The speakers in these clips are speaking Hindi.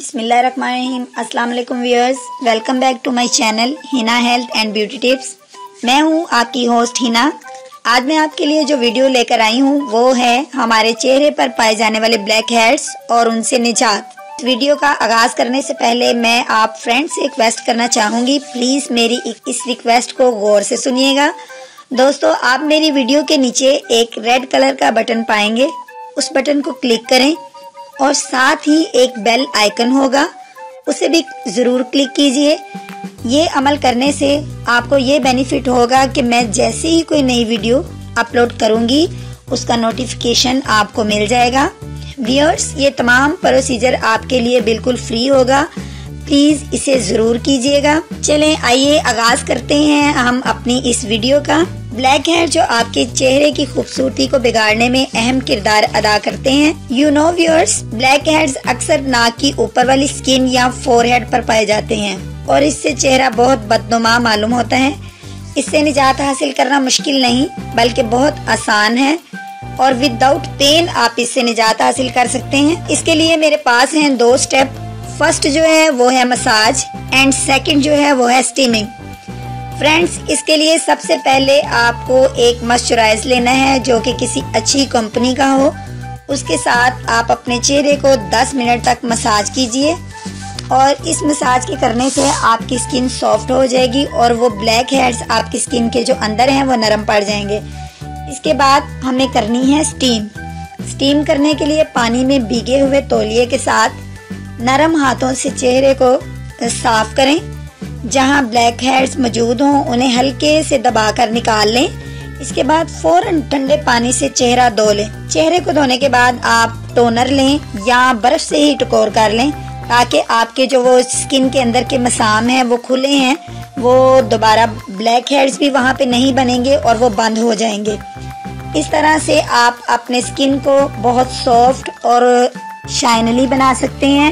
बिस्मिल्लाहिर्रहमानिर्रहीम। अस्सलाम वालेकुम viewers, welcome back to my channel Hina health and beauty tips. मैं हूं आपकी होस्ट हिना। आज मैं आपके लिए जो वीडियो लेकर आई हूं वो है हमारे चेहरे पर पाए जाने वाले ब्लैक हेड्स और उनसे निजात। वीडियो का आगाज करने से पहले मैं आप फ्रेंड्स से रिक्वेस्ट करना चाहूंगी, प्लीज मेरी इस रिक्वेस्ट को गौर से सुनिएगा। दोस्तों, आप मेरी वीडियो के नीचे एक रेड कलर का बटन पाएंगे, उस बटन को क्लिक करें और साथ ही एक बेल आइकन होगा, उसे भी जरूर क्लिक कीजिए। ये अमल करने से आपको ये बेनिफिट होगा कि मैं जैसे ही कोई नई वीडियो अपलोड करूंगी उसका नोटिफिकेशन आपको मिल जाएगा। व्यूअर्स, ये तमाम प्रोसीजर आपके लिए बिल्कुल फ्री होगा, प्लीज इसे जरूर कीजिएगा। चलें आइए आगाज करते हैं हम अपनी इस वीडियो का। ब्लैक हेड जो आपके चेहरे की खूबसूरती को बिगाड़ने में अहम किरदार अदा करते हैं। You know viewers, black heads अक्सर नाक की ऊपर वाली स्किन या फोरहेड पर पाए जाते हैं और इससे चेहरा बहुत बदनुमा मालूम होता है। इससे निजात हासिल करना मुश्किल नहीं बल्कि बहुत आसान है और विदाउट पेन आप इससे निजात हासिल कर सकते हैं। इसके लिए मेरे पास हैं 2 स्टेप। फर्स्ट जो है वो है मसाज एंड सेकंड जो है वो है स्टीमिंग। फ्रेंड्स, इसके लिए सबसे पहले आपको एक मॉइस्चराइज लेना है जो कि किसी अच्छी कंपनी का हो। उसके साथ आप अपने चेहरे को 10 मिनट तक मसाज कीजिए और इस मसाज के करने से आपकी स्किन सॉफ्ट हो जाएगी और वो ब्लैक हेड्स आपकी स्किन के जो अंदर हैं वो नरम पड़ जाएंगे। इसके बाद हमें करनी है स्टीम। स्टीम करने के लिए पानी में भीगे हुए तौलिए के साथ नरम हाथों से चेहरे को साफ करें। जहां ब्लैक हेड्स मौजूद हों उन्हें हल्के से दबाकर निकाल लें। इसके बाद फौरन ठंडे पानी से चेहरा धो लें। चेहरे को धोने के बाद आप टोनर लें या बर्फ से ही टकोर कर लें ताकि आपके जो वो स्किन के अंदर के मसाम हैं वो खुले हैं, वो दोबारा ब्लैक हेड्स भी वहां पे नहीं बनेंगे और वो बंद हो जाएंगे। इस तरह से आप अपने स्किन को बहुत सॉफ्ट और शाइनली बना सकते हैं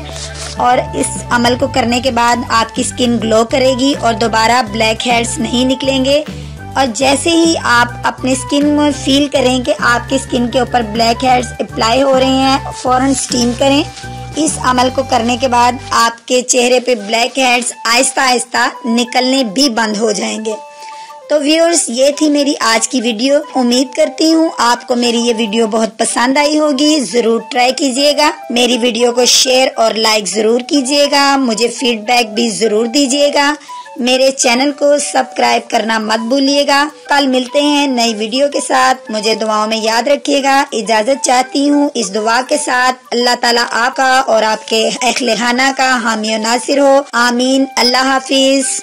और इस अमल को करने के बाद आपकी स्किन ग्लो करेगी और दोबारा ब्लैक हेड्स नहीं निकलेंगे। और जैसे ही आप अपने स्किन में फील करें कि आपकी स्किन के ऊपर ब्लैक हेड्स अप्लाई हो रहे हैं, फौरन स्टीम करें। इस अमल को करने के बाद आपके चेहरे पे ब्लैक हेड्स आहिस्ता आहिस्ता निकलने भी बंद हो जाएंगे। तो व्यूअर्स, ये थी मेरी आज की वीडियो। उम्मीद करती हूँ आपको मेरी ये वीडियो बहुत पसंद आई होगी। जरूर ट्राई कीजिएगा, मेरी वीडियो को शेयर और लाइक जरूर कीजिएगा, मुझे फीडबैक भी जरूर दीजिएगा। मेरे चैनल को सब्सक्राइब करना मत भूलिएगा। कल मिलते हैं नई वीडियो के साथ। मुझे दुआओं में याद रखिएगा। इजाजत चाहती हूँ इस दुआ के साथ। अल्लाह ताला आपका और आपके अहले खाना का हामी और नासिर हो। आमीन। अल्लाह हाफिज।